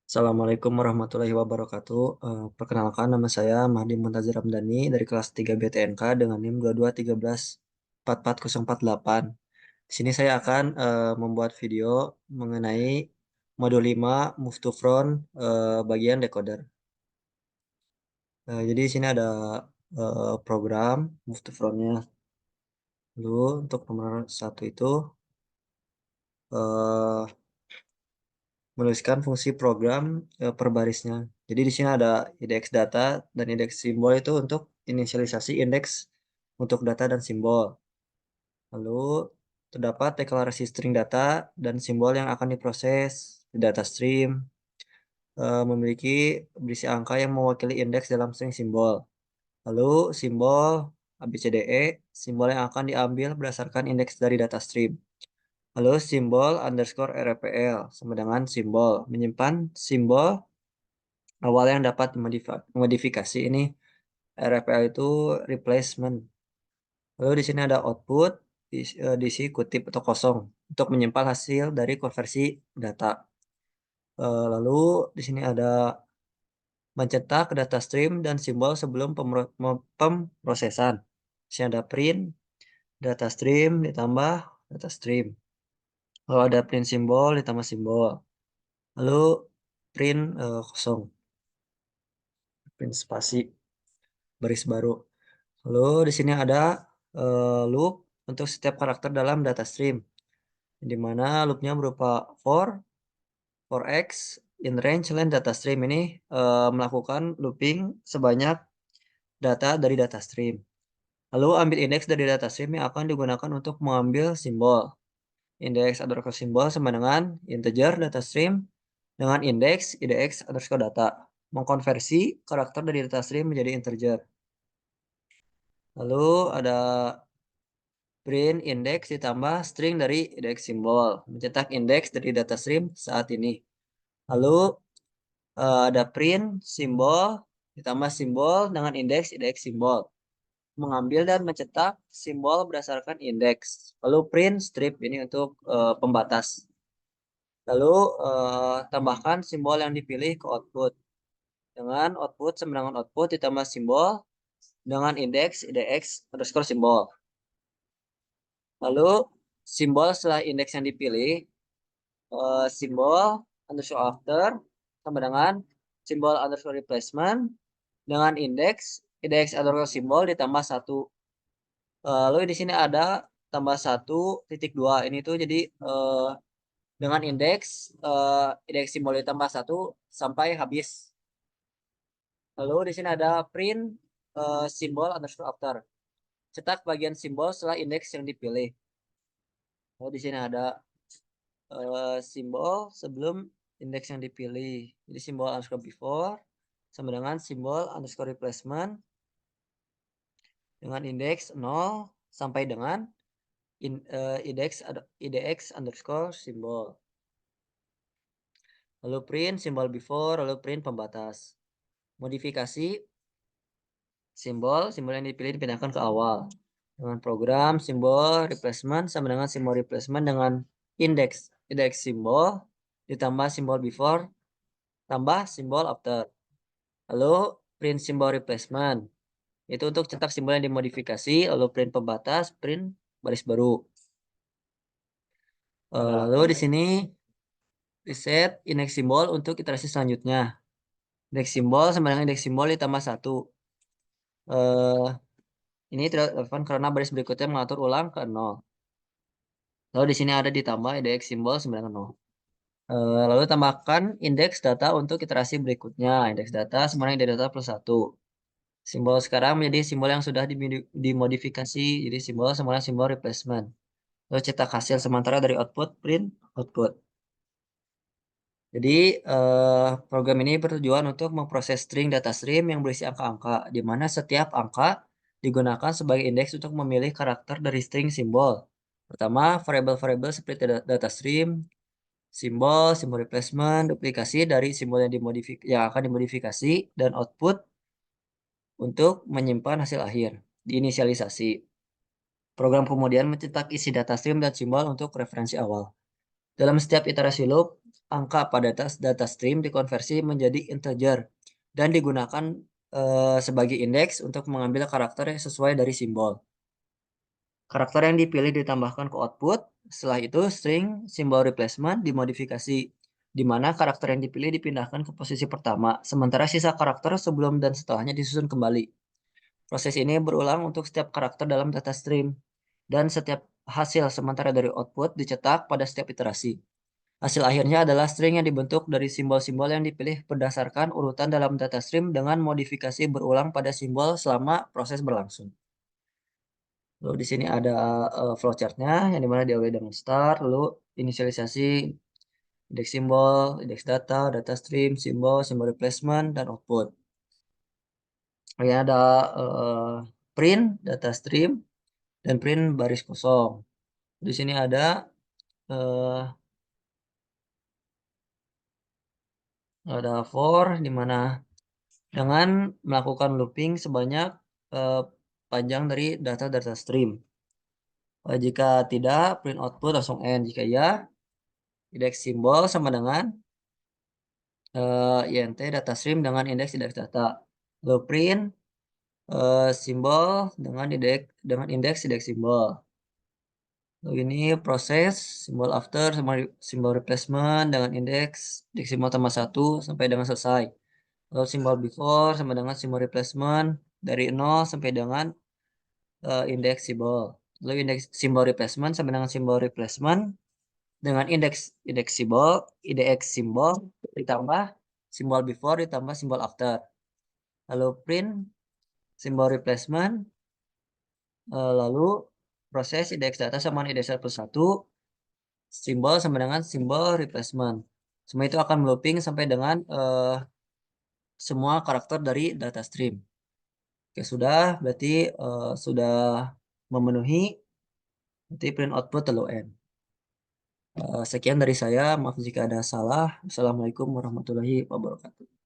Assalamualaikum warahmatullahi wabarakatuh. Perkenalkan nama saya Mahdi Muntazir Ramdhani dari kelas 3 BTNK dengan NIM 221344048. Di sini saya akan membuat video mengenai modul 5 Move to Front bagian decoder. Jadi di sini ada program Move to Front-nya. Lalu untuk nomor 1 itu eh, menuliskan fungsi program per barisnya. Jadi di sini ada indeks data dan indeks simbol itu untuk inisialisasi indeks untuk data dan simbol. Lalu terdapat deklarasi string data dan simbol yang akan diproses di data stream memiliki berisi angka yang mewakili indeks dalam string simbol. Lalu simbol ABCDE, simbol yang akan diambil berdasarkan indeks dari data stream. Lalu simbol underscore RPL sama dengan simbol menyimpan simbol awal yang dapat dimodifikasi ini RFL itu replacement. Lalu di sini ada output diisi kutip atau kosong untuk menyimpan hasil dari konversi data. Lalu di sini ada mencetak data stream dan simbol sebelum pemrosesan. Di sini ada print data stream ditambah data stream. Lalu ada print simbol ditambah simbol. Lalu print kosong, print spasi baris baru. Lalu di sini ada loop untuk setiap karakter dalam data stream, di mana loopnya berupa for x in range length data stream ini melakukan looping sebanyak data dari data stream. Lalu ambil indeks dari data stream yang akan digunakan untuk mengambil simbol. Indeks underscore simbol sama dengan integer data stream dengan indeks idx underscore data. Mengkonversi karakter dari data stream menjadi integer. Lalu ada print index ditambah string dari indeks simbol. Mencetak indeks dari data stream saat ini. Lalu ada print simbol ditambah simbol dengan indeks simbol. Mengambil dan mencetak simbol berdasarkan indeks. Lalu print strip ini untuk pembatas. Lalu tambahkan simbol yang dipilih ke output. Dengan output sama dengan output ditambah simbol dengan indeks idx underscore simbol. Lalu simbol setelah indeks yang dipilih, simbol underscore after sama dengan simbol underscore replacement dengan indeks indeks underscore simbol ditambah 1. Lalu di sini ada tambah 1,2. Ini tuh jadi dengan indeks simbol ditambah 1 sampai habis. Lalu di sini ada print simbol underscore after. Cetak bagian simbol setelah indeks yang dipilih. Lalu di sini ada simbol sebelum indeks yang dipilih. Jadi simbol underscore before sama dengan simbol underscore replacement dengan indeks 0 sampai dengan idx underscore simbol. Lalu print simbol before, lalu print pembatas. Modifikasi simbol yang dipilih dipindahkan ke awal. Dengan program simbol replacement sama dengan simbol replacement dengan indeks simbol ditambah simbol before tambah simbol after. Lalu print simbol replacement itu untuk cetak simbol yang dimodifikasi, lalu print pembatas, print baris baru. Lalu di sini reset indeks simbol untuk iterasi selanjutnya. Indeks simbol sama dengan indeks simbol ditambah 1. Ini tidak relevan karena baris berikutnya mengatur ulang ke 0. Lalu di sini ada ditambah indeks simbol sama dengan 0. Lalu tambahkan indeks data untuk iterasi berikutnya. Indeks data sama dengan indeks data plus 1. Simbol sekarang menjadi simbol yang sudah dimodifikasi. Jadi simbol sama dengan simbol replacement. Lalu cetak hasil sementara dari output, print output. Jadi program ini bertujuan untuk memproses string data stream yang berisi angka-angka, di mana setiap angka digunakan sebagai indeks untuk memilih karakter dari string simbol. Pertama, variabel-variabel seperti data stream, simbol replacement, duplikasi dari simbol yang akan dimodifikasi, dan output untuk menyimpan hasil akhir, diinisialisasi. Program kemudian mencetak isi data stream dan simbol untuk referensi awal. Dalam setiap iterasi loop, angka pada data stream dikonversi menjadi integer dan digunakan sebagai indeks untuk mengambil karakter yang sesuai dari simbol. Karakter yang dipilih ditambahkan ke output. Setelah itu, string simbol replacement dimodifikasi, di mana karakter yang dipilih dipindahkan ke posisi pertama, sementara sisa karakter sebelum dan setelahnya disusun kembali. Proses ini berulang untuk setiap karakter dalam data stream, dan setiap hasil sementara dari output dicetak pada setiap iterasi. Hasil akhirnya adalah string yang dibentuk dari simbol-simbol yang dipilih berdasarkan urutan dalam data stream dengan modifikasi berulang pada simbol selama proses berlangsung. Lalu di sini ada flowchart-nya yang dimana diawali dengan start, lalu inisialisasi, indeks simbol, indeks data, data stream, simbol, simbol replacement, dan output. Ini ada print data stream dan print baris kosong. Di sini ada for di mana dengan melakukan looping sebanyak eh, panjang dari data stream. Jika tidak, print output langsung end. Jika ya, indeks simbol sama dengan int data stream dengan indeks data. Lalu print simbol dengan indeks simbol. Lalu ini proses simbol after sama simbol replacement dengan indeks simbol tambah 1 sampai dengan selesai. Lalu simbol before sama dengan simbol replacement dari 0 sampai dengan indeks simbol. Lalu indeks simbol replacement sama dengan simbol replacement dengan indeks simbol ditambah simbol before ditambah simbol after. Lalu print simbol replacement, lalu proses indeks data sama indeks data plus 1, simbol sama dengan simbol replacement. Semua itu akan looping sampai dengan semua karakter dari data stream. Oke, sudah, berarti sudah memenuhi, berarti print output lalu end. Sekian dari saya, maaf jika ada salah. Assalamualaikum warahmatullahi wabarakatuh.